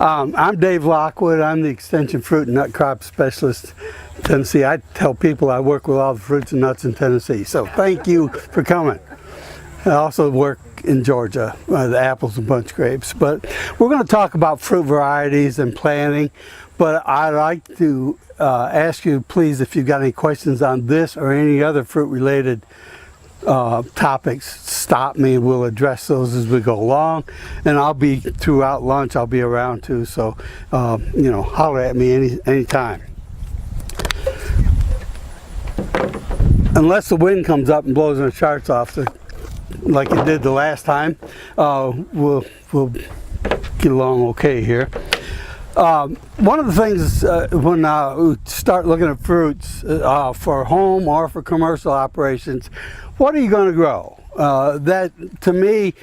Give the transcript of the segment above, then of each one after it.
I'm Dave Lockwood. I'm the Extension Fruit and Nut Crop Specialist in Tennessee. I tell people I work with all the fruits and nuts in Tennessee. So thank you for coming. I also work in Georgia, the apples and bunch grapes. But we're going to talk about fruit varieties and planting. But I'd like to ask you, please, if you've got any questions on this or any other fruit related topics, stop me. We'll address those as we go along, and I'll be throughout lunch. I'll be around too, so you know, holler at me anytime. Unless the wind comes up and blows the charts off, like it did the last time, we'll get along okay here. One of the things when we start looking at fruits for home or for commercial operations, what are you going to grow? That, to me,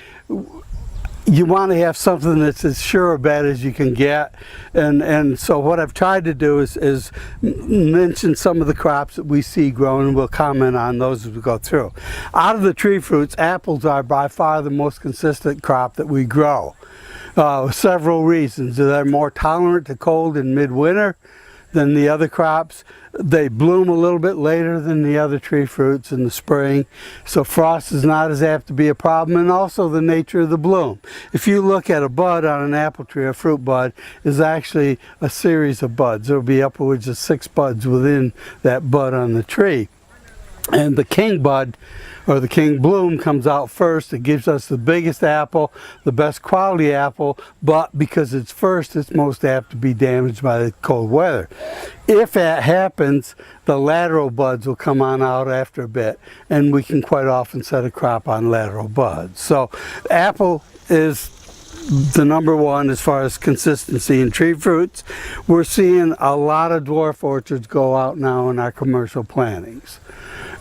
you want to have something that's as sure a bet as you can get, and so what I've tried to do is mention some of the crops that we see growing, and we'll comment on those as we go through. Out of the tree fruits, apples are by far the most consistent crop that we grow. Several reasons. They're more tolerant to cold in midwinter than the other crops. They bloom a little bit later than the other tree fruits in the spring, so frost is not as apt to be a problem, and also the nature of the bloom. If you look at a bud on an apple tree, a fruit bud is actually a series of buds. There will be upwards of 6 buds within that bud on the tree. And the king bud, or the king bloom, comes out first. It gives us the biggest apple, the best quality apple, but because it's first, it's most apt to be damaged by the cold weather. If that happens, the lateral buds will come on out after a bit, and we can quite often set a crop on lateral buds. So apple is the number one as far as consistency in tree fruits. We're seeing a lot of dwarf orchards go out now in our commercial plantings.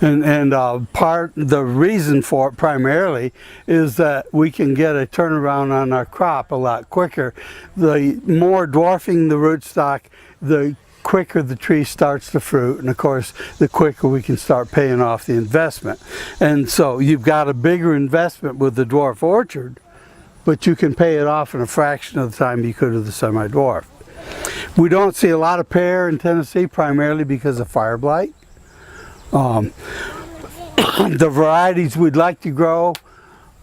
And the reason for it primarily is that we can get a turnaround on our crop a lot quicker. The more dwarfing the rootstock, the quicker the tree starts to fruit, and of course the quicker we can start paying off the investment. And so you've got a bigger investment with the dwarf orchard, but you can pay it off in a fraction of the time you could with the semi-dwarf. We don't see a lot of pear in Tennessee, primarily because of fire blight. The varieties we'd like to grow,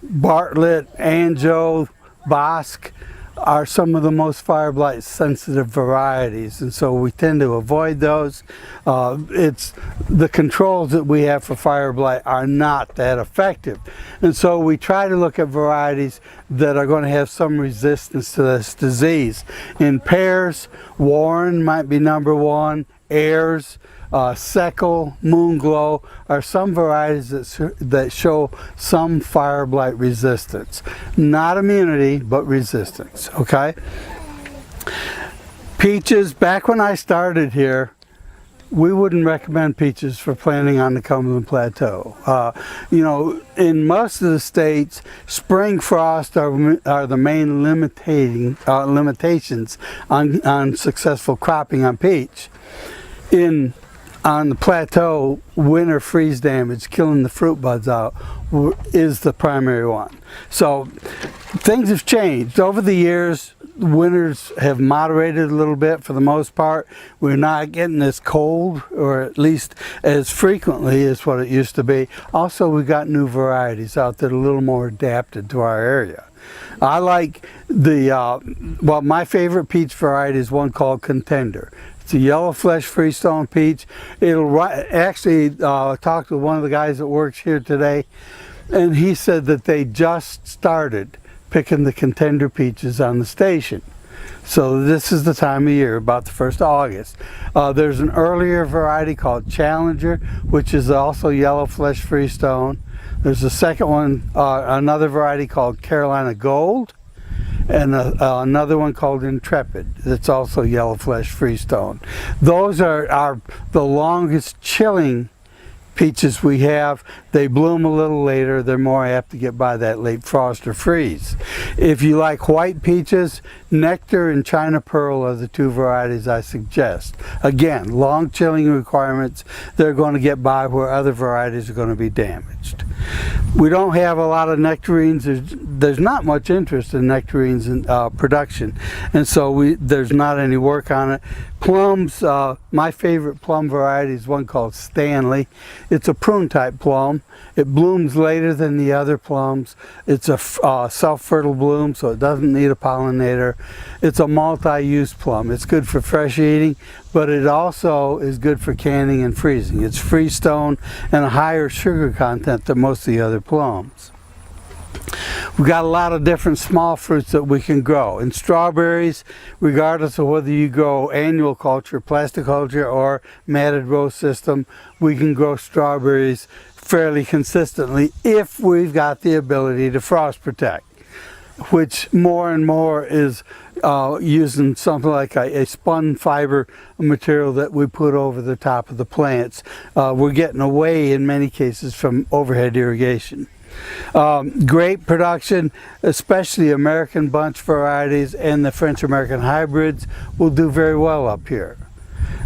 Bartlett, Anjou, Bosque, are some of the most fire blight sensitive varieties, and so we tend to avoid those. It's the controls that we have for fire blight are not that effective, and so we try to look at varieties that are going to have some resistance to this disease. In pears, Warren might be number one. Ayers, Seckel, Moonglow are some varieties that show some fire blight resistance. Not immunity, but resistance, okay? Peaches, back when I started here, we wouldn't recommend peaches for planting on the Cumberland Plateau. You know, in most of the states, spring frost are the main limitations on successful cropping on peach. On the plateau, winter freeze damage, killing the fruit buds out, is the primary one. So things have changed. Over the years, winters have moderated a little bit for the most part. We're not getting as cold, or at least as frequently as what it used to be. Also, we've got new varieties out that are a little more adapted to our area. I like well, my favorite peach variety is one called Contender. It's a yellow flesh freestone peach. It'll actually talk to one of the guys that works here today, and he said that they just started picking the Contender peaches on the station. So this is the time of year, about the 1st of August. There's an earlier variety called Challenger, which is also yellow flesh freestone. There's a second one, another variety called Carolina Gold, and another one called Intrepid that's also yellow flesh freestone. Those are the longest chilling peaches we have. They bloom a little later. They're more apt to get by that late frost or freeze. If you like white peaches, Nectar and China Pearl are the two varieties I suggest. Again, long chilling requirements. They're going to get by where other varieties are going to be damaged. We don't have a lot of nectarines. There's not much interest in nectarines in production, and so there's not any work on it. Plums, my favorite plum variety is one called Stanley. It's a prune type plum. It blooms later than the other plums. It's a self-fertile bloom, so it doesn't need a pollinator. It's a multi-use plum. It's good for fresh eating, but it also is good for canning and freezing. It's freestone and a higher sugar content than most of the other plums. We've got a lot of different small fruits that we can grow. And strawberries, regardless of whether you grow annual culture, plasticulture, or matted row system, we can grow strawberries fairly consistently if we've got the ability to frost protect, which more and more is using something like a spun fiber material that we put over the top of the plants. We're getting away in many cases from overhead irrigation. Grape production, especially American bunch varieties and the French American hybrids, will do very well up here.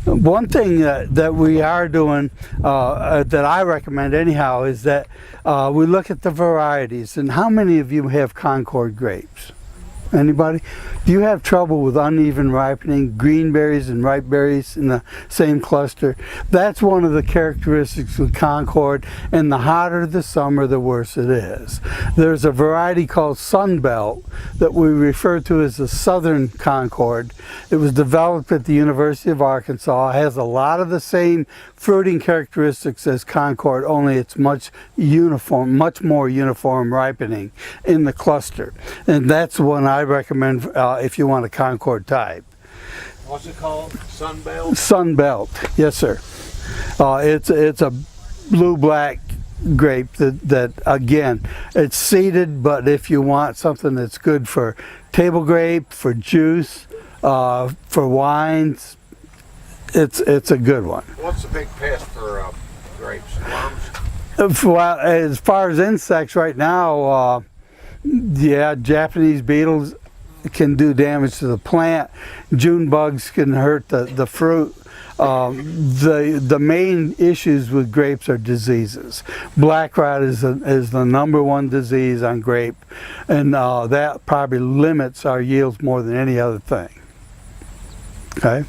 One thing that we are doing that I recommend anyhow is that we look at the varieties. And how many of you have Concord grapes? Anybody? Do you have trouble with uneven ripening, green berries and ripe berries in the same cluster? That's one of the characteristics of Concord, and the hotter the summer, the worse it is. There's a variety called Sunbelt that we refer to as the Southern Concord. It was developed at the University of Arkansas. It has a lot of the same fruiting characteristics as Concord, only it's much more uniform ripening in the cluster. And that's one I recommend if you want a Concord type. What's it called? Sunbelt? Sunbelt, yes sir. It's a blue-black grape that again, it's seeded, but if you want something that's good for table grape, for juice, for wines, it's a good one. What's the big pest for grapes? Worms? Well, as far as insects right now, yeah, Japanese beetles can do damage to the plant. June bugs can hurt the fruit. The main issues with grapes are diseases. Black rot is the #1 disease on grape, and that probably limits our yields more than any other thing. Okay.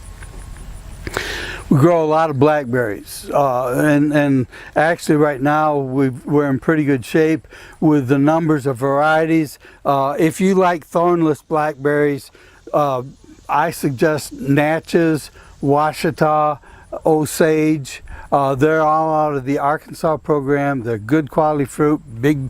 We grow a lot of blackberries, and actually right now we're in pretty good shape with the numbers of varieties. If you like thornless blackberries, I suggest Natchez, Washita, Osage. They're all out of the Arkansas program. They're good quality fruit, big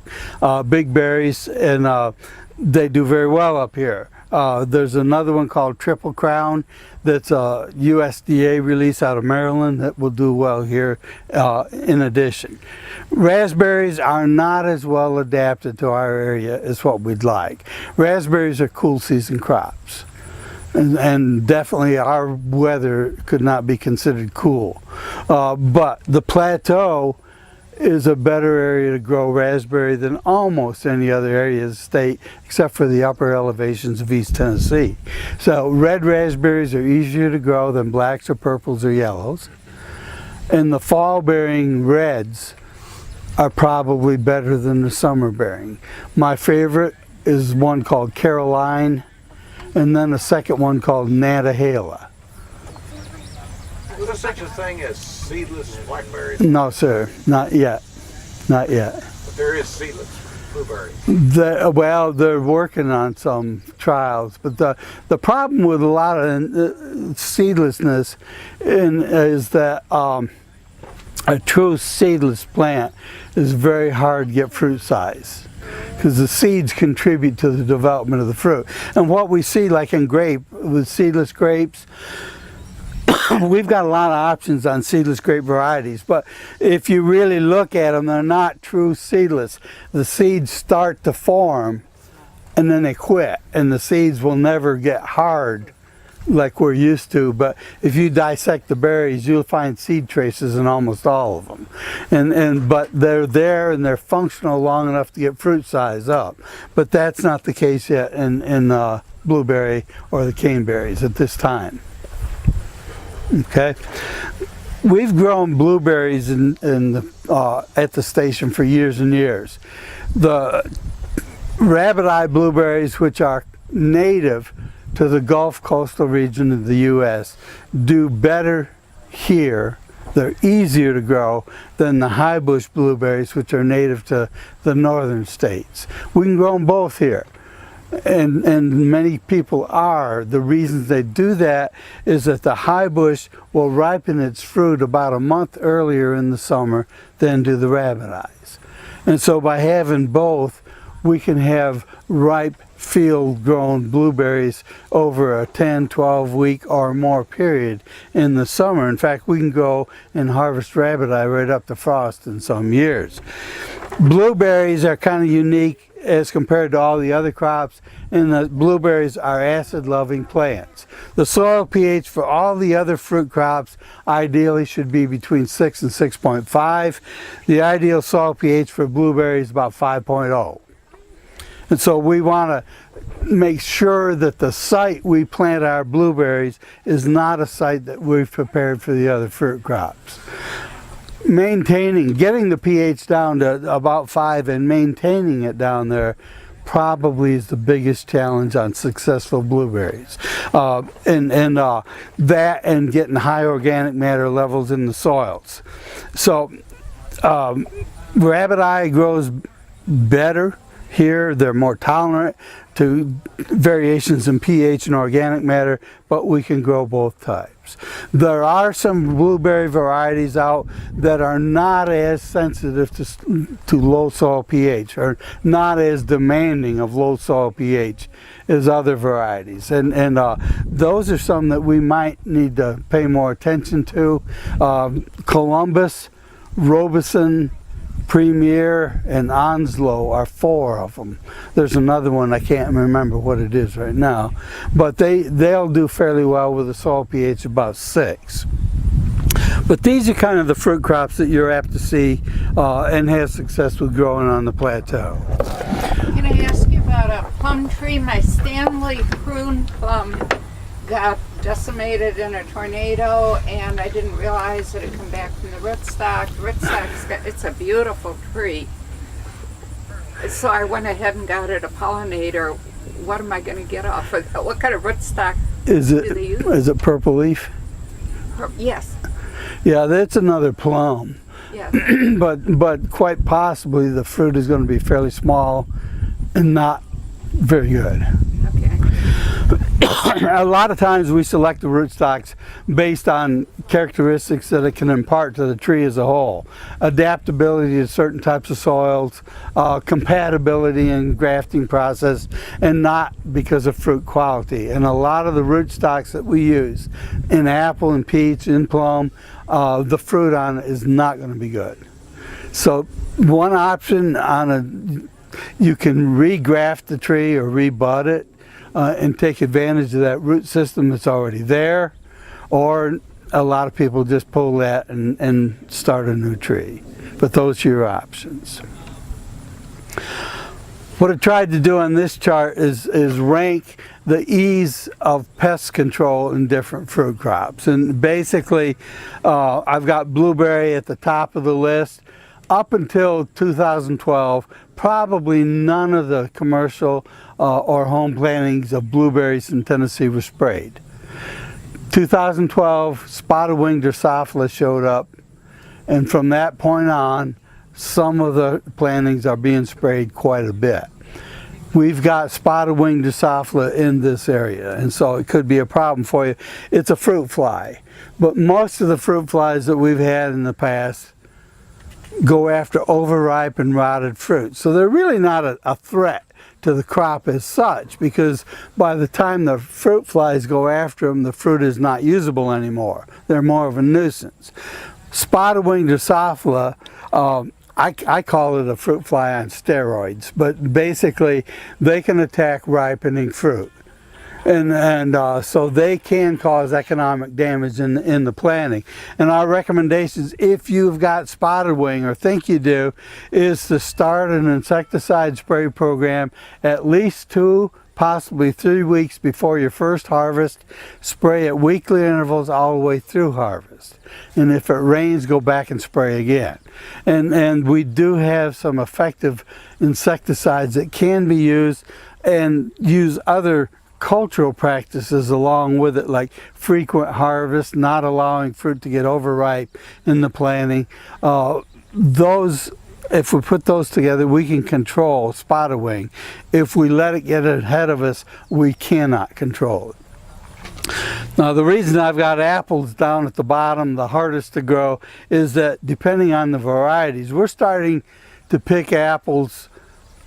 berries, and they do very well up here. There's another one called Triple Crown that's a USDA release out of Maryland that will do well here in addition. Raspberries are not as well adapted to our area as what we'd like. Raspberries are cool season crops. And definitely our weather could not be considered cool. But the plateau is a better area to grow raspberry than almost any other area of the state except for the upper elevations of East Tennessee. So red raspberries are easier to grow than blacks or purples or yellows. And the fall bearing reds are probably better than the summer bearing. My favorite is one called Caroline, and then a second one called Nantahala. Was there such a thing as seedless blackberries? No, sir, not yet. Not yet. But there is seedless blueberries. Well, they're working on some trials, but the problem with a lot of seedlessness is that a true seedless plant is very hard to get fruit size, because the seeds contribute to the development of the fruit. And what we see, like in grape, with seedless grapes, we've got a lot of options on seedless grape varieties, but if you really look at them, they're not true seedless. The seeds start to form and then they quit, and the seeds will never get hard like we're used to. But if you dissect the berries, you'll find seed traces in almost all of them, but they're there and they're functional long enough to get fruit size up. But that's not the case yet in blueberry or the caneberries at this time. Okay, we've grown blueberries at the station for years and years. The rabbit eye blueberries, which are native to the Gulf coastal region of the U.S., do better here. They're easier to grow than the high bush blueberries, which are native to the northern states. We can grow them both here. And many people are. The reasons they do that is that the high bush will ripen its fruit about a month earlier in the summer than do the rabbit eyes. And so by having both, we can have ripe field grown blueberries over a 10, 12 week or more period in the summer. In fact, we can go and harvest rabbit eye right up to frost in some years. Blueberries are kind of unique as compared to all the other crops, and the blueberries are acid-loving plants. The soil pH for all the other fruit crops ideally should be between 6 and 6.5. The ideal soil pH for blueberries is about 5.0. And so we want to make sure that the site we plant our blueberries is not a site that we've prepared for the other fruit crops. Getting the pH down to about 5 and maintaining it down there probably is the biggest challenge on successful blueberries. That and getting high organic matter levels in the soils. So rabbit eye grows better here. They're more tolerant to variations in pH and organic matter, but we can grow both types. There are some blueberry varieties out that are not as sensitive to low soil pH, or not as demanding of low soil pH as other varieties. And those are some that we might need to pay more attention to. Columbus, Robeson, Premier, and Onslow are 4 of them. There's another one, I can't remember what it is right now, but they'll do fairly well with a soil pH about 6. But these are kind of the fruit crops that you're apt to see and have success with growing on the plateau. Can I ask you about a plum tree? My Stanley prune plum got decimated in a tornado, and I didn't realize it had come back from the rootstock. It's a beautiful tree. So I went ahead and got it a pollinator. What am I going to get off of it? What kind of rootstock do they use? Is it purple leaf? Yes. Yeah, that's another plum. Yes. but quite possibly the fruit is going to be fairly small and not very good. Okay. A lot of times we select the rootstocks based on characteristics that it can impart to the tree as a whole. Adaptability to certain types of soils, compatibility in grafting process, and not because of fruit quality. And a lot of the rootstocks that we use in apple and peach and plum, the fruit on it is not going to be good. So one option you can regraft the tree or rebud it and take advantage of that root system that's already there, or a lot of people just pull that and start a new tree. But those are your options. What I tried to do on this chart is rank the ease of pest control in different fruit crops. And basically, I've got blueberry at the top of the list. Up until 2012, probably none of the commercial or home plantings of blueberries in Tennessee were sprayed. 2012, spotted wing Drosophila showed up, and from that point on, some of the plantings are being sprayed quite a bit. We've got spotted wing Drosophila in this area, and so it could be a problem for you. It's a fruit fly, but most of the fruit flies that we've had in the past go after overripe and rotted fruit. So they're really not a threat to the crop as such, because by the time the fruit flies go after them, the fruit is not usable anymore. They're more of a nuisance. Spotted wing Drosophila, I call it a fruit fly on steroids, but basically they can attack ripening fruit. And so they can cause economic damage in the planting. And our recommendations, if you've got spotted wing or think you do, is to start an insecticide spray program at least 2 possibly 3 weeks before your first harvest. Spray at weekly intervals all the way through harvest. And if it rains, go back and spray again. And we do have some effective insecticides that can be used, and use other cultural practices along with it, like frequent harvest, not allowing fruit to get overripe in the planting. Those, if we put those together, we can control spotted wing. If we let it get ahead of us, we cannot control it. Now, the reason I've got apples down at the bottom, the hardest to grow, is that depending on the varieties, we're starting to pick apples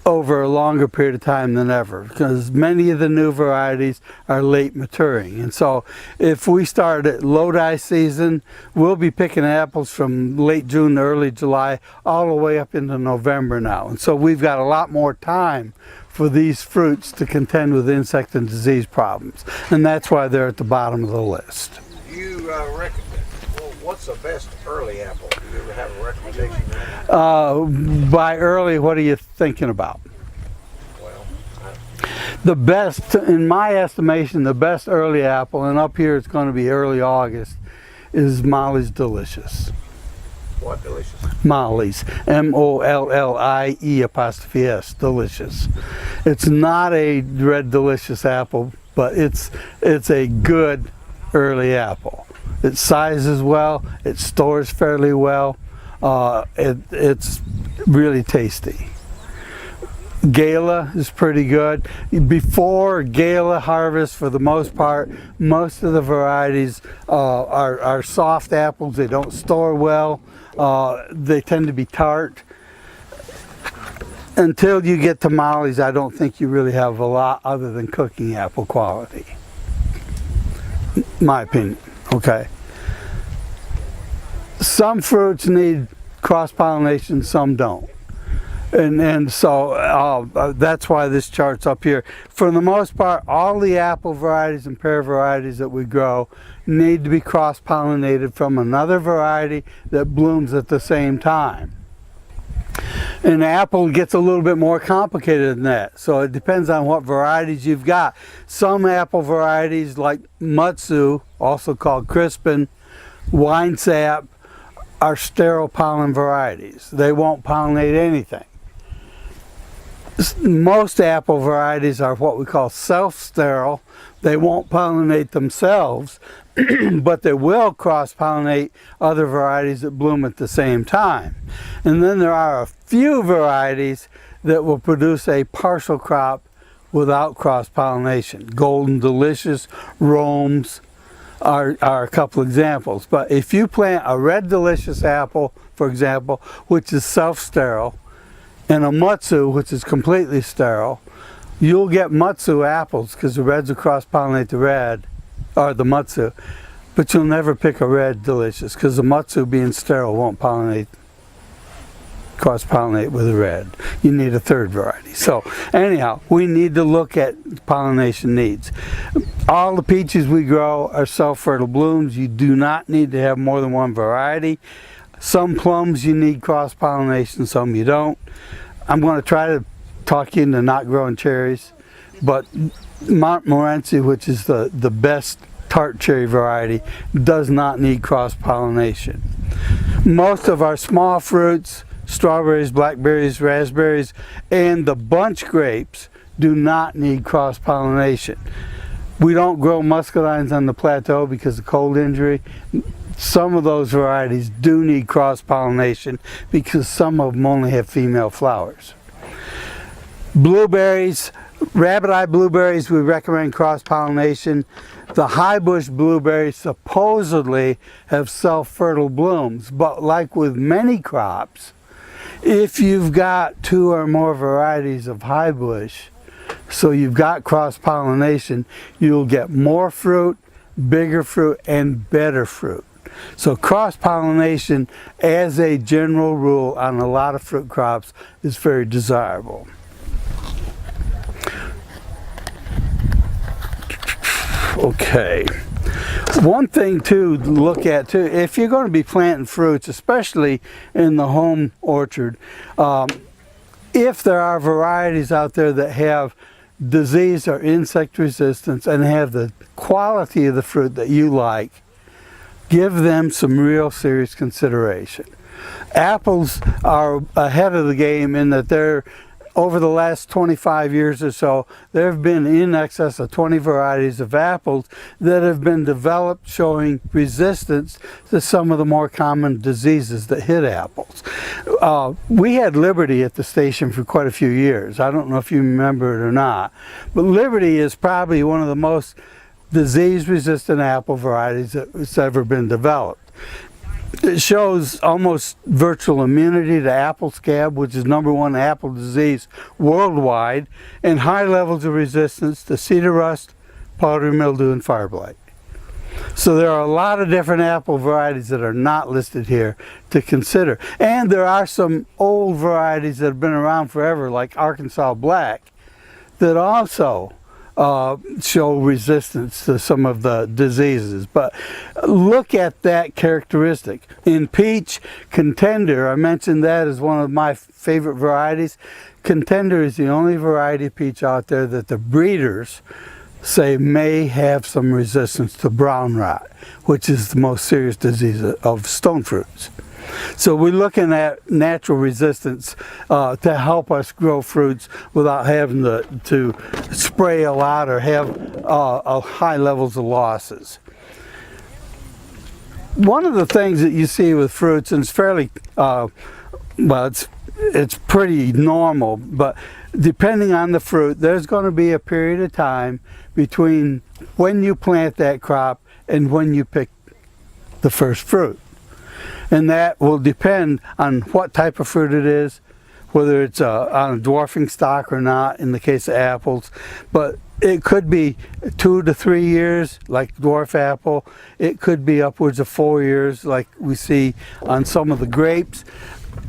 over a longer period of time than ever, because many of the new varieties are late maturing. And so if we start at Lodi season, we'll be picking apples from late June to early July all the way up into November now. And so we've got a lot more time for these fruits to contend with insect and disease problems. And that's why they're at the bottom of the list. You reckon that, well, what's the best early apple? Do you ever have a recommendation? By early, what are you thinking about? Well, The best, in my estimation, the best early apple, and up here it's going to be early August, is Molly's Delicious. what delicious? Molly's, M-O-L-L-I-E', delicious. It's not a red delicious apple, but it's a good early apple. It sizes well, it stores fairly well, it's really tasty. Gala is pretty good. Before Gala harvest, for the most part, most of the varieties are soft apples. They don't store well. They tend to be tart. Until you get to Molly's, I don't think you really have a lot other than cooking apple quality. My opinion, okay? Some fruits need cross-pollination, some don't. And so that's why this chart's up here. For the most part, all the apple varieties and pear varieties that we grow need to be cross-pollinated from another variety that blooms at the same time. An apple gets a little bit more complicated than that, so it depends on what varieties you've got. Some apple varieties like Mutsu, also called Crispin, Winesap, are sterile pollen varieties. They won't pollinate anything. Most apple varieties are what we call self-sterile. They won't pollinate themselves, but they will cross-pollinate other varieties that bloom at the same time. And then there are a few varieties that will produce a partial crop without cross-pollination. Golden Delicious, Rome's are a couple examples. But if you plant a Red Delicious apple, for example, which is self-sterile, and a Mutsu, which is completely sterile, you'll get Mutsu apples because the reds will cross-pollinate the red, or the Mutsu, but you'll never pick a Red Delicious because the Mutsu, being sterile, won't cross-pollinate with the red. You need a third variety. So anyhow, we need to look at pollination needs. All the peaches we grow are self-fertile blooms. You do not need to have more than one variety. Some plums you need cross-pollination, some you don't. I'm going to try to talk you into not growing cherries, but Montmorency, which is the best tart cherry variety, does not need cross-pollination. Most of our small fruits, strawberries, blackberries, raspberries, and the bunch grapes do not need cross-pollination. We don't grow muscadines on the plateau because of cold injury. Some of those varieties do need cross-pollination because some of them only have female flowers. Blueberries, rabbit-eye blueberries, we recommend cross-pollination. The high bush blueberries supposedly have self-fertile blooms, but like with many crops, if you've got 2 or more varieties of high bush, so you've got cross-pollination, you'll get more fruit, bigger fruit, and better fruit. So cross-pollination, as a general rule on a lot of fruit crops, is very desirable. Okay. One thing to look at too, if you're going to be planting fruits, especially in the home orchard, if there are varieties out there that have disease or insect resistance and have the quality of the fruit that you like, give them some real serious consideration. Apples are ahead of the game in that they're, over the last 25 years or so, there have been in excess of 20 varieties of apples that have been developed showing resistance to some of the more common diseases that hit apples. We had Liberty at the station for quite a few years. I don't know if you remember it or not, but Liberty is probably one of the most disease-resistant apple varieties that's ever been developed. It shows almost virtual immunity to apple scab, which is #1 apple disease worldwide, and high levels of resistance to cedar rust, powdery mildew, and fire blight. So there are a lot of different apple varieties that are not listed here to consider. And there are some old varieties that have been around forever, like Arkansas Black, that also show resistance to some of the diseases. But look at that characteristic. In peach, Contender, I mentioned that as one of my favorite varieties. Contender is the only variety of peach out there that the breeders say may have some resistance to brown rot, which is the most serious disease of stone fruits. So we're looking at natural resistance to help us grow fruits without having to spray a lot or have high levels of losses. One of the things that you see with fruits, and it's fairly, well, it's pretty normal, but depending on the fruit, there's going to be a period of time between when you plant that crop and when you pick the first fruit. And that will depend on what type of fruit it is, whether it's on a dwarfing stock or not in the case of apples. But it could be 2 to 3 years like dwarf apple. It could be upwards of 4 years like we see on some of the grapes.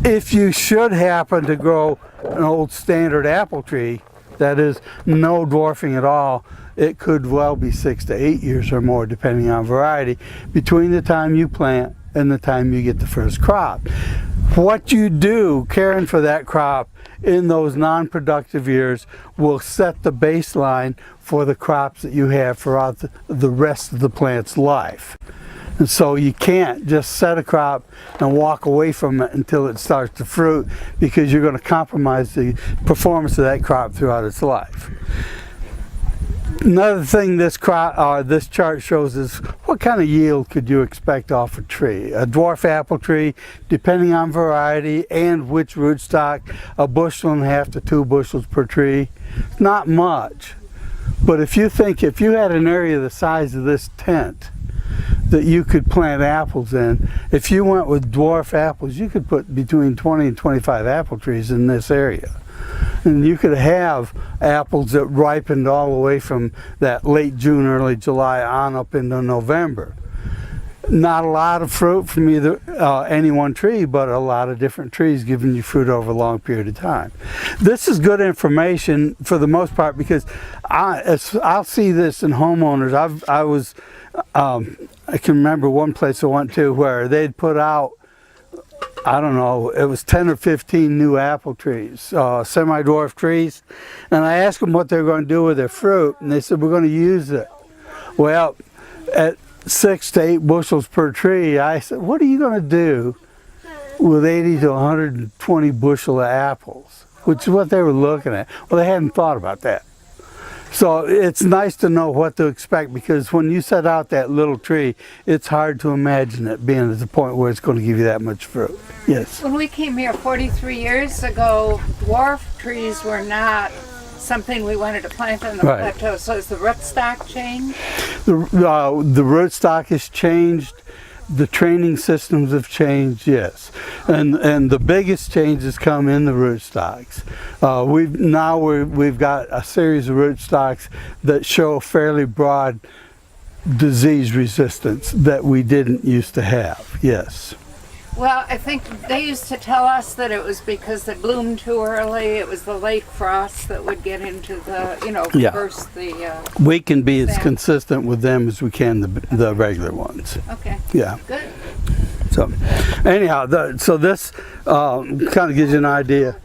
If you should happen to grow an old standard apple tree, that is no dwarfing at all, it could well be 6 to 8 years or more depending on variety between the time you plant and the time you get the first crop. What you do caring for that crop in those non-productive years will set the baseline for the crops that you have throughout the rest of the plant's life. And so you can't just set a crop and walk away from it until it starts to fruit, because you're going to compromise the performance of that crop throughout its life. Another thing this chart shows is what kind of yield could you expect off a tree. A dwarf apple tree, depending on variety and which rootstock, 1.5 to 2 bushels per tree. Not much. But if you had an area the size of this tent that you could plant apples in, if you went with dwarf apples, you could put between 20 and 25 apple trees in this area. And you could have apples that ripened all the way from that late June, early July on up into November. Not a lot of fruit from either any one tree, but a lot of different trees giving you fruit over a long period of time. This is good information for the most part, because I'll see this in homeowners. I can remember one place I went to where they'd put out, I don't know, it was 10 or 15 new apple trees, semi-dwarf trees, and I asked them what they were going to do with their fruit, and they said, we're going to use it. Well, at 6 to 8 bushels per tree, I said, what are you going to do with 80 to 120 bushel of apples, which is what they were looking at. Well, they hadn't thought about that. So it's nice to know what to expect, because when you set out that little tree, it's hard to imagine it being at the point where it's going to give you that much fruit. Yes? When we came here 43 years ago, dwarf trees were not something we wanted to plant on the plateau. So has the rootstock changed? The rootstock has changed. The training systems have changed, yes, and the biggest changes come in the rootstocks. We've got a series of rootstocks that show fairly broad disease resistance that we didn't used to have. Yes. Well, I think they used to tell us that it was because they bloomed too early. It was the late frost that would get into the, burst the... We can be as consistent with them as we can the regular ones. Okay. Yeah. Good. So, anyhow, so this kind of gives you an idea.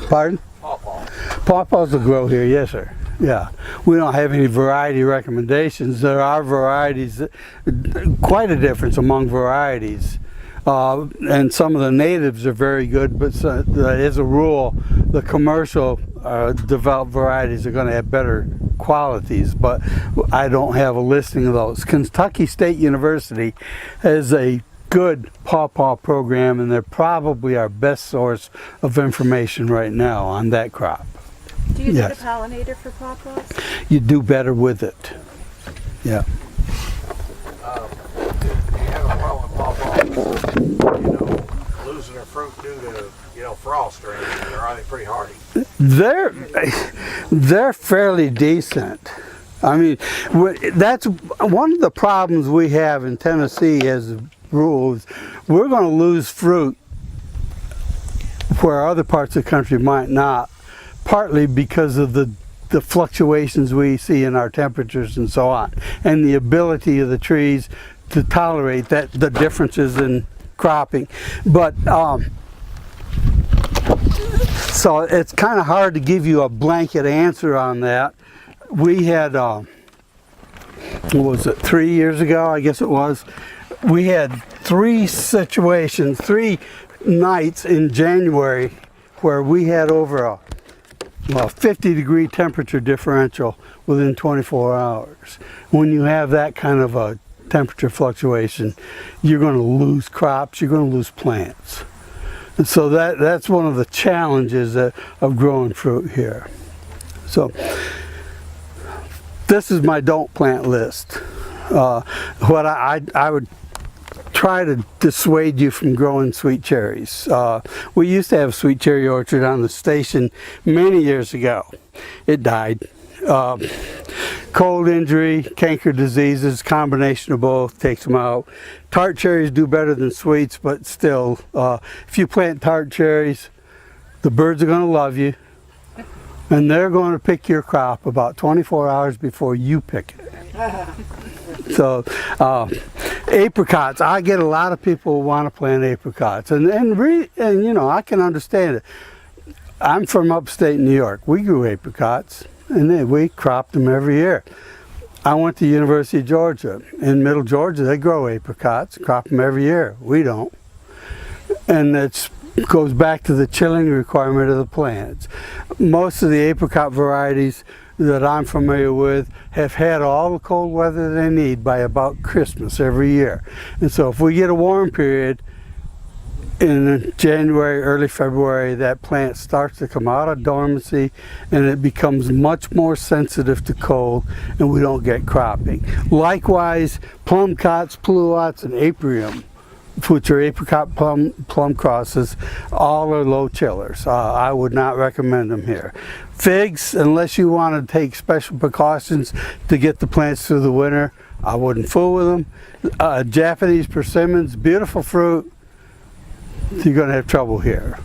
Pardon? Pawpaw. Pawpaws will grow here, yes, sir. Yeah, we don't have any variety recommendations. There are varieties, quite a difference among varieties. And some of the natives are very good, but as a rule, the commercial developed varieties are going to have better qualities, but I don't have a listing of those. Kentucky State University has a good pawpaw program, and they're probably our best source of information right now on that crop. Do you Yes. need a pollinator for pawpaws? You do better with it. Yeah. Do you have a problem with pawpaws, losing their fruit due to, frost or anything, or are they pretty hardy? They're fairly decent. I mean, that's one of the problems we have in Tennessee as a rule. Is we're going to lose fruit where other parts of the country might not, partly because of the fluctuations we see in our temperatures and so on, and the ability of the trees to tolerate the differences in cropping. But so it's kind of hard to give you a blanket answer on that. We had, what was it, 3 years ago, I guess it was, we had 3 situations, 3 nights in January where we had over a 50-degree temperature differential within 24 hours. When you have that kind of a temperature fluctuation, you're going to lose crops, you're going to lose plants. And so that's one of the challenges of growing fruit here. So this is my don't plant list. What I would try to dissuade you from growing sweet cherries. We used to have a sweet cherry orchard on the station many years ago. It died. Cold injury, canker diseases, combination of both takes them out. Tart cherries do better than sweets, but still, if you plant tart cherries, the birds are going to love you, and they're going to pick your crop about 24 hours before you pick it. So, apricots, I get a lot of people who want to plant apricots, and I can understand it. I'm from upstate New York. We grew apricots, and we cropped them every year. I went to University of Georgia. In Middle Georgia, they grow apricots, crop them every year. We don't. And it goes back to the chilling requirement of the plants. Most of the apricot varieties that I'm familiar with have had all the cold weather they need by about Christmas every year. And so if we get a warm period in January, early February, that plant starts to come out of dormancy and it becomes much more sensitive to cold, and we don't get cropping. Likewise, plum cots, pluots, and aprium, which are apricot plum crosses, all are low chillers. I would not recommend them here. Figs, unless you want to take special precautions to get the plants through the winter, I wouldn't fool with them. Japanese persimmons, beautiful fruit, you're going to have trouble here.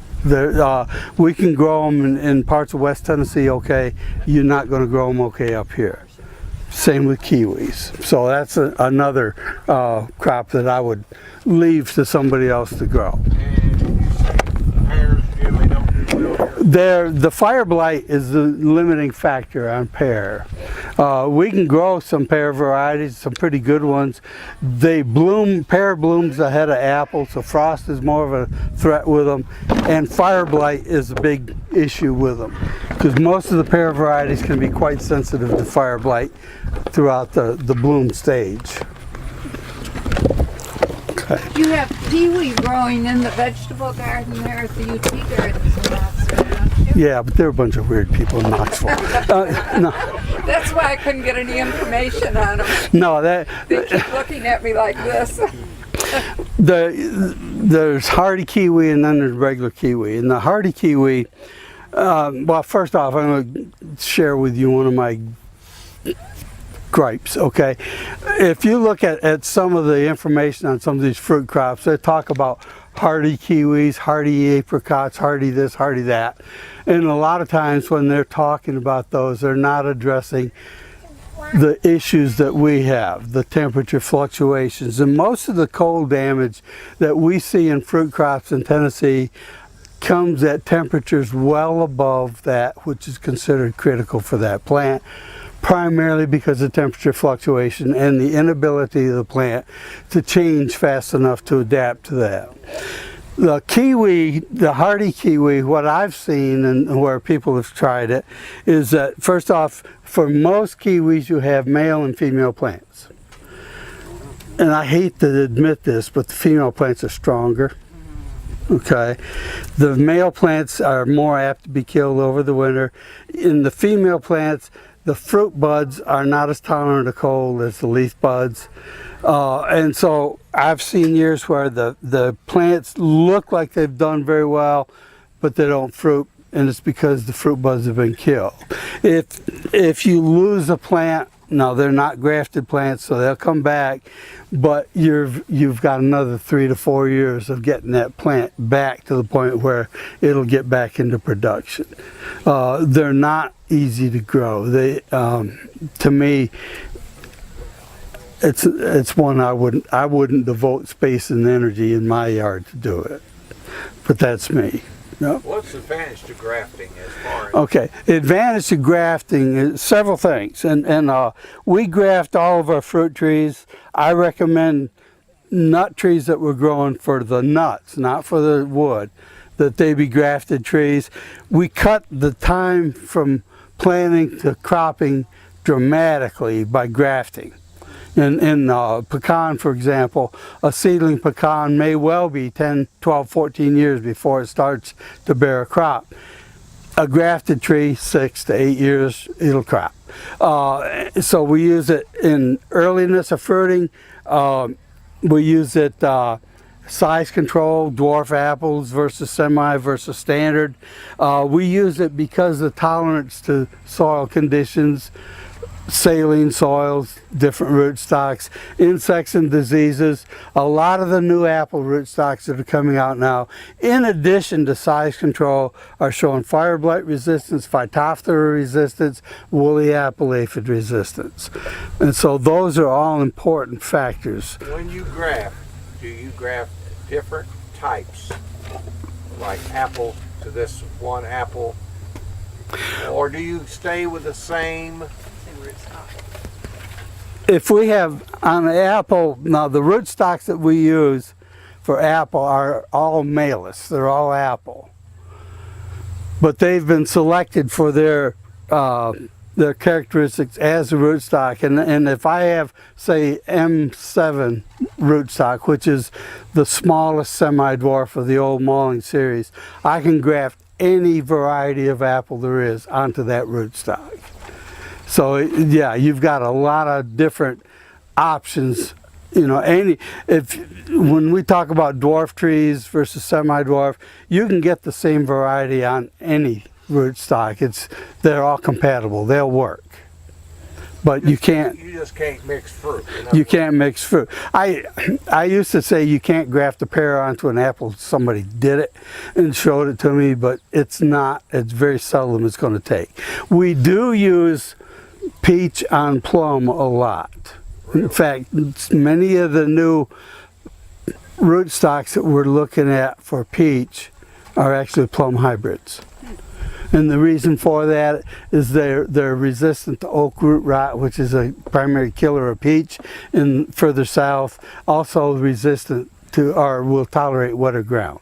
We can grow them in parts of West Tennessee okay. You're not going to grow them okay up here. Same with kiwis. So that's another crop that I would leave to somebody else to grow. And you say pears generally don't do well here? The fire blight is the limiting factor on pear. We can grow some pear varieties, some pretty good ones. They bloom, pear blooms ahead of apple, so frost is more of a threat with them. And fire blight is a big issue with them, because most of the pear varieties can be quite sensitive to fire blight throughout the bloom stage. Okay. You have kiwi growing in the vegetable garden there at the UT Gardens in Knoxville, don't you? Yeah, but they're a bunch of weird people in Knoxville. No, That's why I couldn't get any information on them. no, They keep looking at me like this. there's hardy kiwi and then there's regular kiwi. And the hardy kiwi, well, first off, I'm going to share with you one of my gripes, okay? If you look at some of the information on some of these fruit crops, they talk about hardy kiwis, hardy apricots, hardy this, hardy that. And a lot of times when they're talking about those, they're not addressing the issues that we have, the temperature fluctuations. And most of the cold damage that we see in fruit crops in Tennessee comes at temperatures well above that which is considered critical for that plant, primarily because of temperature fluctuation and the inability of the plant to change fast enough to adapt to that. The kiwi, the hardy kiwi, what I've seen and where people have tried it, is that first off, for most kiwis you have male and female plants. And I hate to admit this, but the female plants are stronger. Okay, the male plants are more apt to be killed over the winter. In the female plants, the fruit buds are not as tolerant of cold as the leaf buds. And so I've seen years where the plants look like they've done very well, but they don't fruit, and it's because the fruit buds have been killed. If you lose a plant, no, they're not grafted plants, so they'll come back, but you've got another 3 to 4 years of getting that plant back to the point where it'll get back into production. They're not easy to grow. They, to me, it's one I wouldn't devote space and energy in my yard to do it. But that's me. No. What's the advantage to grafting as far as? Okay, the advantage to grafting is several things, and we graft all of our fruit trees. I recommend nut trees that we're growing for the nuts, not for the wood, that they be grafted trees. We cut the time from planting to cropping dramatically by grafting. In pecan, for example, a seedling pecan may well be 10, 12, 14 years before it starts to bear a crop. A grafted tree, 6 to 8 years, it'll crop. So we use it in earliness of fruiting. We use it size control, dwarf apples versus semi versus standard. We use it because of tolerance to soil conditions, saline soils, different rootstocks, insects and diseases. A lot of the new apple rootstocks that are coming out now, in addition to size control, are showing fire blight resistance, Phytophthora resistance, woolly apple aphid resistance. And so those are all important factors. When you graft, do you graft different types, like apple to this one apple, or do you stay with the same? If we have on the apple, now the rootstocks that we use for apple are all malus, they're all apple. But they've been selected for their characteristics as a rootstock. And if I have, say, M7 rootstock, which is the smallest semi-dwarf of the old Malling series, I can graft any variety of apple there is onto that rootstock. So yeah, you've got a lot of different options. You know, when we talk about dwarf trees versus semi-dwarf, you can get the same variety on any rootstock. They're all compatible. They'll work. But you just can't mix fruit. You can't mix fruit. I used to say you can't graft a pear onto an apple. Somebody did it and showed it to me, but it's very seldom it's going to take. We do use peach on plum a lot. In fact, many of the new rootstocks that we're looking at for peach are actually plum hybrids. And the reason for that is they're resistant to oak root rot, which is a primary killer of peach, and further south, also resistant to, or will tolerate wetter ground.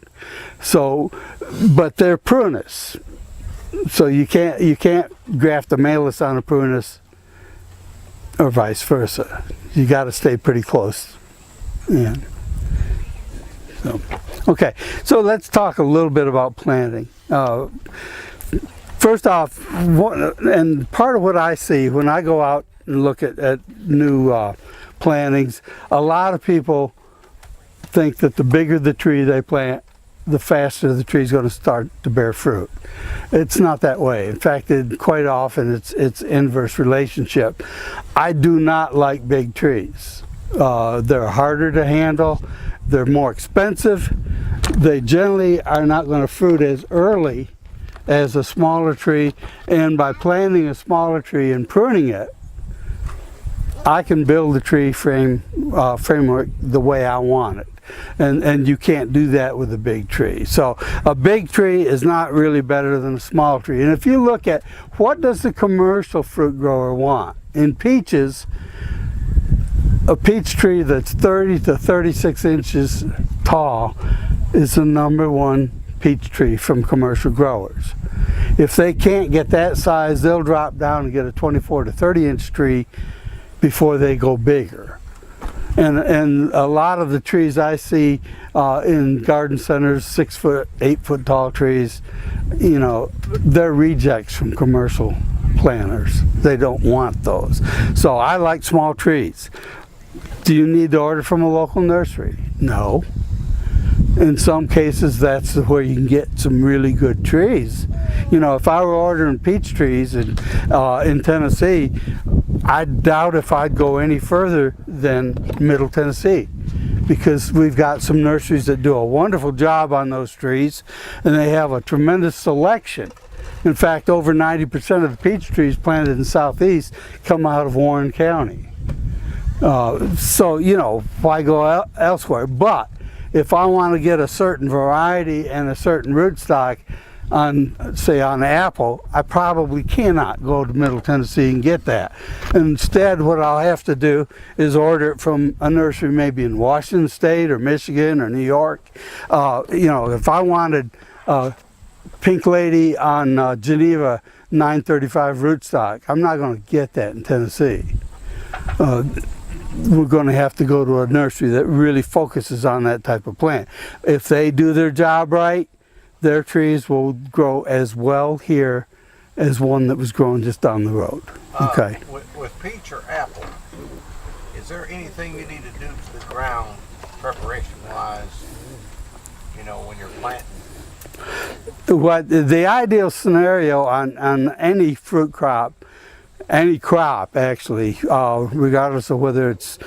So, but they're prunus. So you can't graft a malus on a prunus or vice versa. You got to stay pretty close. Yeah. So, okay, so let's talk a little bit about planting. First off, and part of what I see when I go out and look at new plantings, a lot of people think that the bigger the tree they plant, the faster the tree is going to start to bear fruit. It's not that way. In fact, quite often it's inverse relationship. I do not like big trees. They're harder to handle. They're more expensive. They generally are not going to fruit as early as a smaller tree, and by planting a smaller tree and pruning it, I can build the tree framework the way I want it. and you can't do that with a big tree. So a big tree is not really better than a small tree. And if you look at what does the commercial fruit grower want? In peaches, a peach tree that's 30 to 36 inches tall is the #1 peach tree from commercial growers. If they can't get that size, they'll drop down and get a 24 to 30 inch tree before they go bigger. And a lot of the trees I see in garden centers, 6 foot, 8 foot tall trees, you know, they're rejects from commercial planters. They don't want those. So I like small trees. Do you need to order from a local nursery? No. In some cases, that's where you can get some really good trees. You know, if I were ordering peach trees in Tennessee, I doubt if I'd go any further than Middle Tennessee, because we've got some nurseries that do a wonderful job on those trees, and they have a tremendous selection. In fact, over 90% of the peach trees planted in the Southeast come out of Warren County. So, you know, why go elsewhere? But if I want to get a certain variety and a certain rootstock on, say, on apple, I probably cannot go to Middle Tennessee and get that. Instead, what I'll have to do is order it from a nursery maybe in Washington State or Michigan or New York. You know, if I wanted Pink Lady on Geneva 935 rootstock, I'm not going to get that in Tennessee. We're going to have to go to a nursery that really focuses on that type of plant. If they do their job right, their trees will grow as well here as one that was grown just down the road. Okay. With peach or apple, is there anything you need to do to the ground preparation-wise, you know, when you're planting? What the ideal scenario on any fruit crop, any crop actually, regardless of whether it's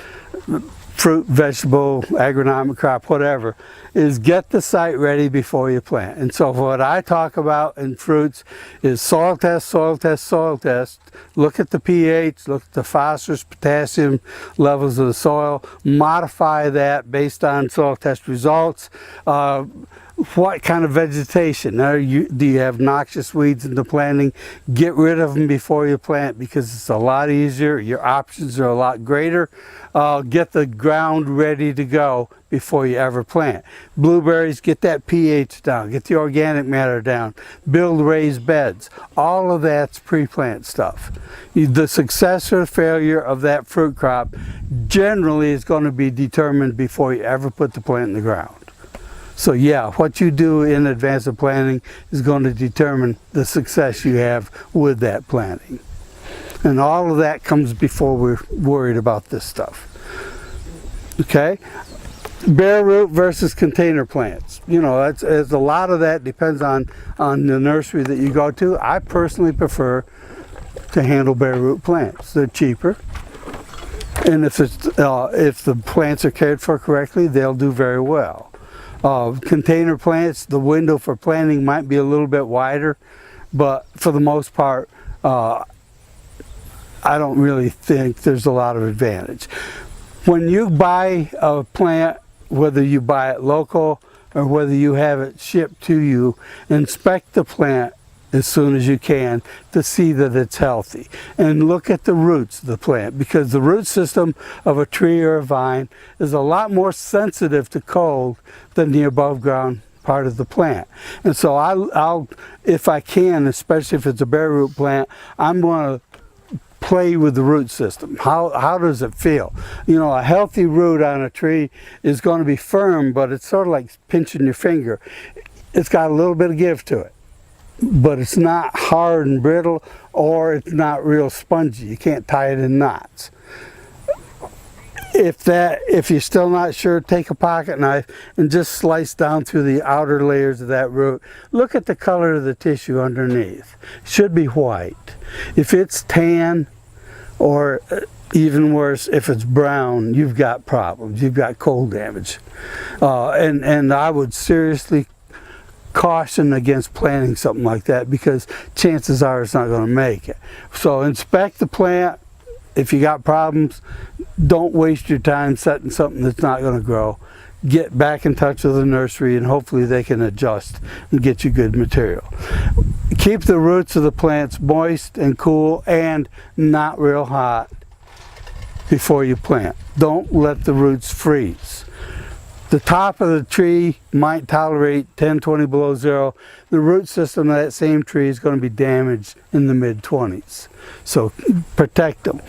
fruit, vegetable, agronomic crop, whatever, is get the site ready before you plant. And so what I talk about in fruits is soil test, soil test, soil test. Look at the pH, look at the phosphorus, potassium levels of the soil, modify that based on soil test results. What kind of vegetation? Do you have noxious weeds in the planting? Get rid of them before you plant, because it's a lot easier. Your options are a lot greater. Get the ground ready to go before you ever plant. Blueberries, get that pH down, get the organic matter down, build raised beds. All of that's pre-plant stuff. The success or failure of that fruit crop generally is going to be determined before you ever put the plant in the ground. So yeah, what you do in advance of planting is going to determine the success you have with that planting. And all of that comes before we're worried about this stuff. Okay? Bare root versus container plants. You know, it's a lot of that depends on the nursery that you go to. I personally prefer to handle bare root plants. They're cheaper. And if the plants are cared for correctly, they'll do very well. Container plants, the window for planting might be a little bit wider, but for the most part, I don't really think there's a lot of advantage. When you buy a plant, whether you buy it local or whether you have it shipped to you, inspect the plant as soon as you can to see that it's healthy. And look at the roots of the plant, because the root system of a tree or a vine is a lot more sensitive to cold than the above ground part of the plant. And so I'll if I can, especially if it's a bare root plant, I'm going to play with the root system. How does it feel? You know, a healthy root on a tree is going to be firm, but it's sort of like pinching your finger. It's got a little bit of give to it, but it's not hard and brittle, or it's not real spongy. You can't tie it in knots. If you're still not sure, take a pocket knife and just slice down through the outer layers of that root. Look at the color of the tissue underneath. It should be white. If it's tan, or even worse, if it's brown, you've got problems. You've got cold damage. And I would seriously caution against planting something like that, because chances are it's not going to make it. So inspect the plant. If you got problems, don't waste your time setting something that's not going to grow. get back in touch with the nursery, and hopefully they can adjust and get you good material. Keep the roots of the plants moist and cool and not real hot before you plant. Don't let the roots freeze. The top of the tree might tolerate 10, 20 below zero. The root system of that same tree is going to be damaged in the mid-20s. So protect them.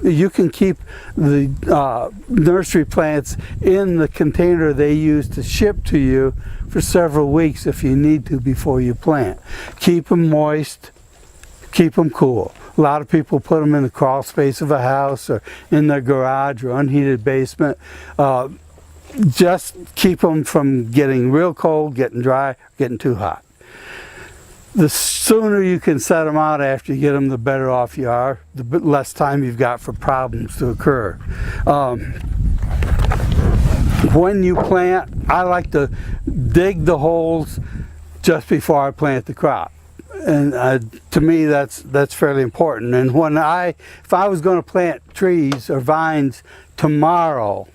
You can keep the nursery plants in the container they use to ship to you for several weeks if you need to before you plant. Keep them moist, keep them cool. A lot of people put them in the crawl space of a house or in their garage or unheated basement. Just keep them from getting real cold, getting dry, getting too hot. The sooner you can set them out after you get them, the better off you are, the less time you've got for problems to occur. When you plant, I like to dig the holes just before I plant the crop. And to me, that's fairly important. And if I was going to plant trees or vines tomorrow,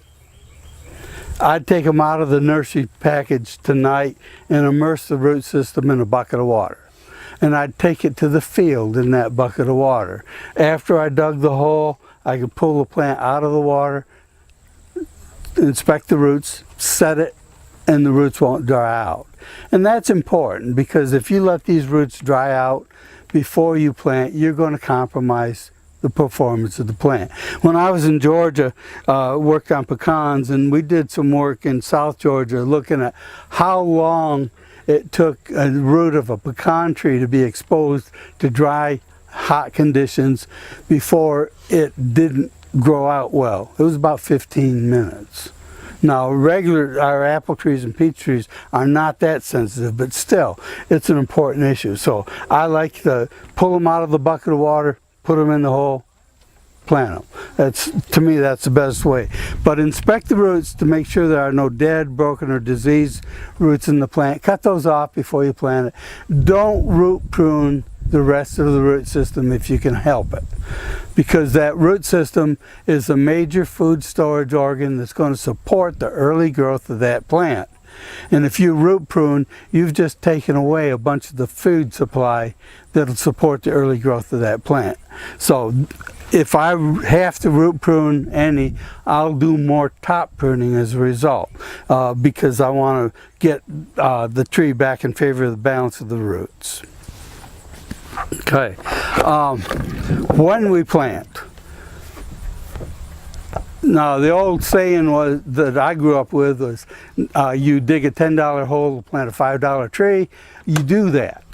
I'd take them out of the nursery package tonight and immerse the root system in a bucket of water. And I'd take it to the field in that bucket of water. After I dug the hole, I could pull the plant out of the water, inspect the roots, set it, and the roots won't dry out. And that's important, because if you let these roots dry out before you plant, you're going to compromise the performance of the plant. When I was in Georgia, worked on pecans, and we did some work in South Georgia looking at how long it took a root of a pecan tree to be exposed to dry, hot conditions before it didn't grow out well. It was about 15 minutes. Now, our apple trees and peach trees are not that sensitive, but still, it's an important issue. So I like to pull them out of the bucket of water, put them in the hole, plant them. To me, that's the best way. But inspect the roots to make sure there are no dead, broken, or diseased roots in the plant. Cut those off before you plant it. Don't root prune the rest of the root system if you can help it, because that root system is a major food storage organ that's going to support the early growth of that plant. And if you root prune, you've just taken away a bunch of the food supply that'll support the early growth of that plant. So if I have to root prune any, I'll do more top pruning as a result, because I want to get the tree back in favor of the balance of the roots. Okay, when we plant. Now, the old saying was that I grew up with was, you dig a $10 hole to plant a $5 tree. You do that.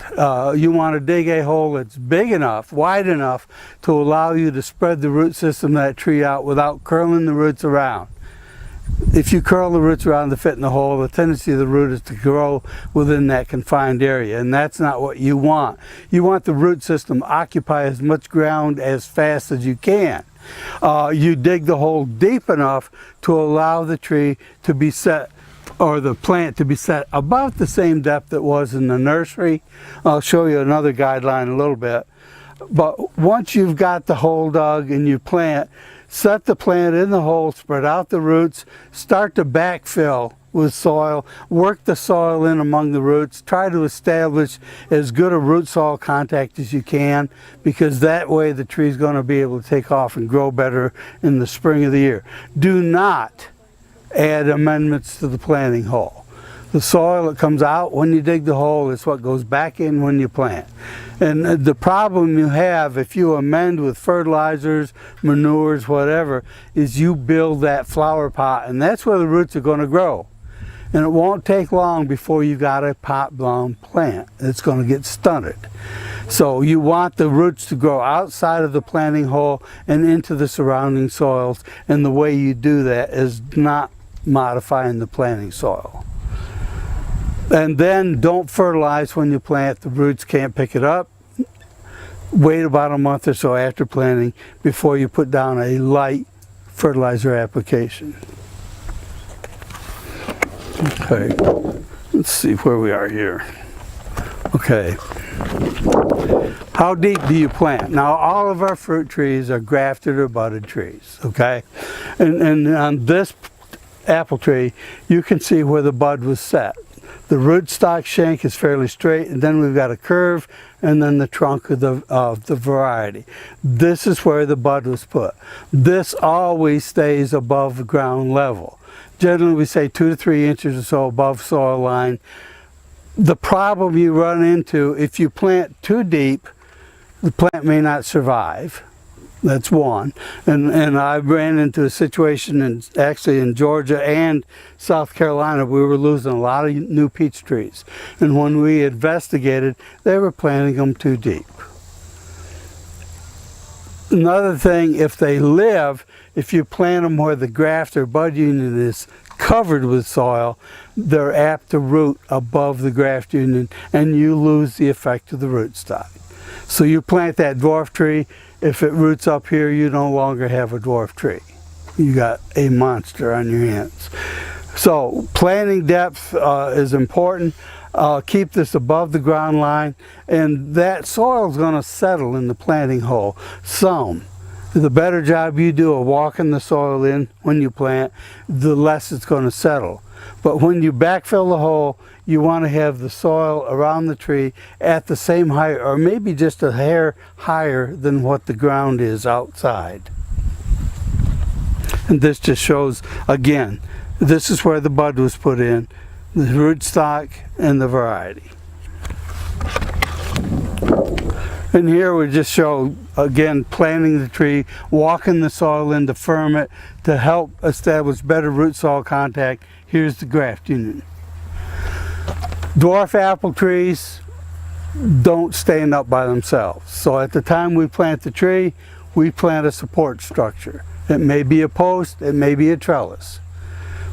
You want to dig a hole that's big enough, wide enough to allow you to spread the root system of that tree out without curling the roots around. If you curl the roots around to fit in the hole, the tendency of the root is to grow within that confined area, and that's not what you want. You want the root system to occupy as much ground as fast as you can. You dig the hole deep enough to allow the tree to be set, or the plant to be set about the same depth it was in the nursery. I'll show you another guideline in a little bit. But once you've got the hole dug and you plant, set the plant in the hole, spread out the roots, start to backfill with soil, work the soil in among the roots, try to establish as good a root soil contact as you can, because that way the tree is going to be able to take off and grow better in the spring of the year. Do not add amendments to the planting hole. The soil that comes out when you dig the hole is what goes back in when you plant. And the problem you have if you amend with fertilizers, manures, whatever, is you build that flower pot, and that's where the roots are going to grow. And it won't take long before you got a pot-blown plant. It's going to get stunted. So you want the roots to grow outside of the planting hole and into the surrounding soils, and the way you do that is not modifying the planting soil. And then don't fertilize when you plant. The roots can't pick it up. Wait about a month or so after planting before you put down a light fertilizer application. Okay, let's see where we are here. Okay, how deep do you plant? Now, all of our fruit trees are grafted or budded trees, okay? And on this apple tree, you can see where the bud was set. The rootstock shank is fairly straight, and then we've got a curve, and then the trunk of the variety. This is where the bud was put. This always stays above ground level. Generally, we say 2 to 3 inches or so above soil line. The problem you run into, if you plant too deep, the plant may not survive. That's one. And I ran into a situation actually in Georgia and South Carolina. We were losing a lot of new peach trees. And when we investigated, they were planting them too deep. Another thing, if you plant them where the graft or bud union is covered with soil, they're apt to root above the graft union, and you lose the effect of the rootstock. So you plant that dwarf tree, if it roots up here, you no longer have a dwarf tree. You got a monster on your hands. So planting depth is important. Keep this above the ground line, and that soil is going to settle in the planting hole some. The better job you do of walking the soil in when you plant, the less it's going to settle. But when you backfill the hole, you want to have the soil around the tree at the same height, or maybe just a hair higher than what the ground is outside. And this just shows, again, this is where the bud was put in, the rootstock and the variety. And here we just show, again, planting the tree, walking the soil in to firm it, to help establish better root soil contact. Here's the graft union. Dwarf apple trees don't stand up by themselves. So at the time we plant the tree, we plant a support structure. It may be a post, it may be a trellis.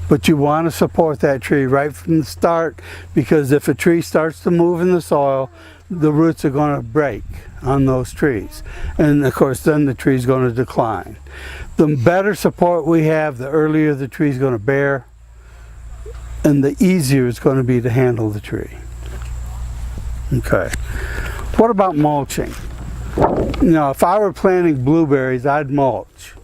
But you want to support that tree right from the start, because if a tree starts to move in the soil, the roots are going to break on those trees. And of course, then the tree is going to decline. The better support we have, the earlier the tree is going to bear, and the easier it's going to be to handle the tree. Okay. What about mulching? Now, if I were planting blueberries, I'd mulch,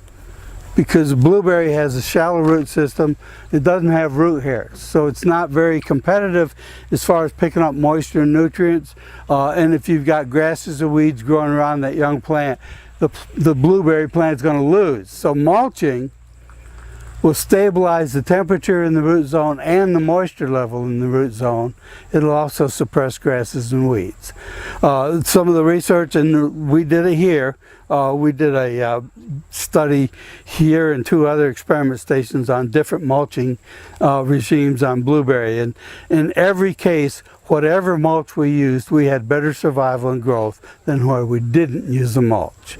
because blueberry has a shallow root system. It doesn't have root hairs, so it's not very competitive as far as picking up moisture and nutrients. And if you've got grasses or weeds growing around that young plant, the blueberry plant is going to lose. So mulching will stabilize the temperature in the root zone and the moisture level in the root zone. It'll also suppress grasses and weeds. Some of the research, and we did it here, we did a study here and 2 other experiment stations on different mulching regimes on blueberry. And in every case, whatever mulch we used, we had better survival and growth than where we didn't use the mulch.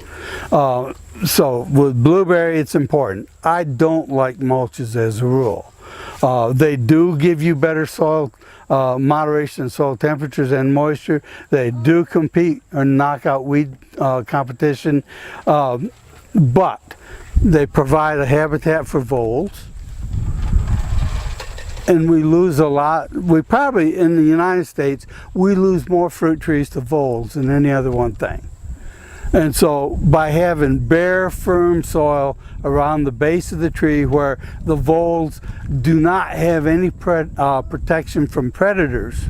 So with blueberry, it's important. I don't like mulches as a rule. They do give you better soil moderation in soil temperatures and moisture. They do compete or knock out weed competition, but they provide a habitat for voles. And we lose a lot. We probably, in the United States, we lose more fruit trees to voles than any other one thing. And so by having bare, firm soil around the base of the tree where the voles do not have any protection from predators,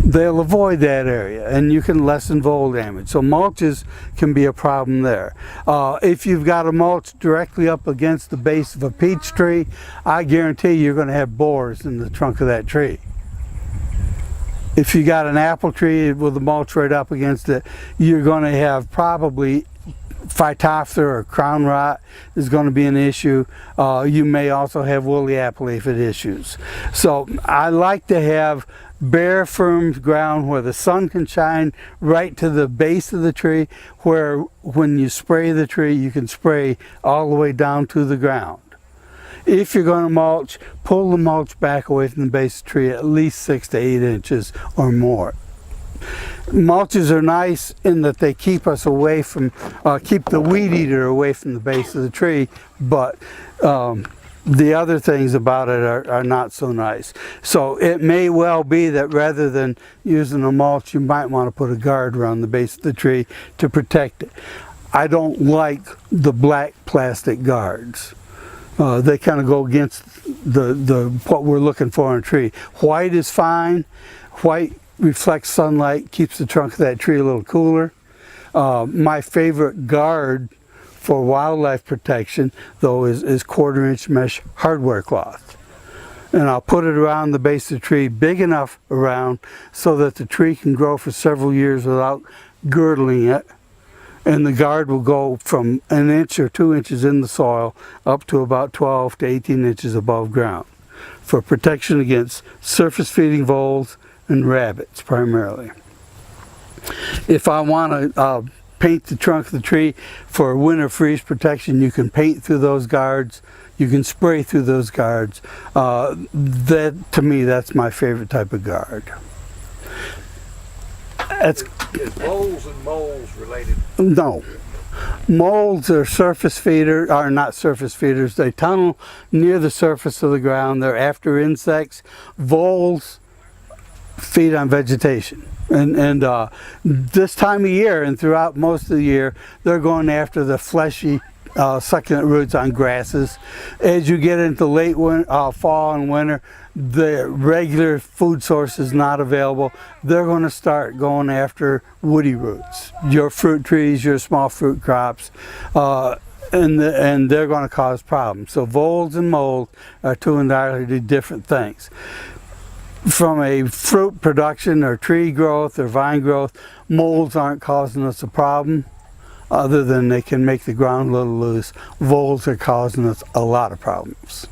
they'll avoid that area, and you can lessen vole damage. So mulches can be a problem there. If you've got a mulch directly up against the base of a peach tree, I guarantee you're going to have borers in the trunk of that tree. If you got an apple tree with the mulch right up against it, you're going to have probably Phytophthora or crown rot is going to be an issue. You may also have woolly apple aphid issues. So I like to have bare, firm ground where the sun can shine right to the base of the tree, where when you spray the tree, you can spray all the way down to the ground. If you're going to mulch, pull the mulch back away from the base of the tree at least 6 to 8 inches or more. Mulches are nice in that they keep us away from, keep the weed eater away from the base of the tree, but the other things about it are not so nice. So it may well be that rather than using a mulch, you might want to put a guard around the base of the tree to protect it. I don't like the black plastic guards. They kind of go against the what we're looking for in a tree. White is fine. White reflects sunlight, keeps the trunk of that tree a little cooler. My favorite guard for wildlife protection, though, is 1/4-inch mesh hardware cloth. And I'll put it around the base of the tree, big enough around so that the tree can grow for several years without girdling it. And the guard will go from 1 inch or 2 inches in the soil up to about 12 to 18 inches above ground for protection against surface feeding voles and rabbits primarily. If I want to paint the trunk of the tree for winter freeze protection, you can paint through those guards. You can spray through those guards. That, to me, that's my favorite type of guard. That's, Is voles and moles related? no. Moles are surface feeders, are not surface feeders. They tunnel near the surface of the ground. They're after insects. Voles feed on vegetation. And this time of year and throughout most of the year, they're going after the fleshy succulent roots on grasses. As you get into late fall and winter, the regular food source is not available. They're going to start going after woody roots, your fruit trees, your small fruit crops, and they're going to cause problems. So voles and moles are two entirely different things. From a fruit production or tree growth or vine growth, moles aren't causing us a problem, other than they can make the ground a little loose. Voles are causing us a lot of problems.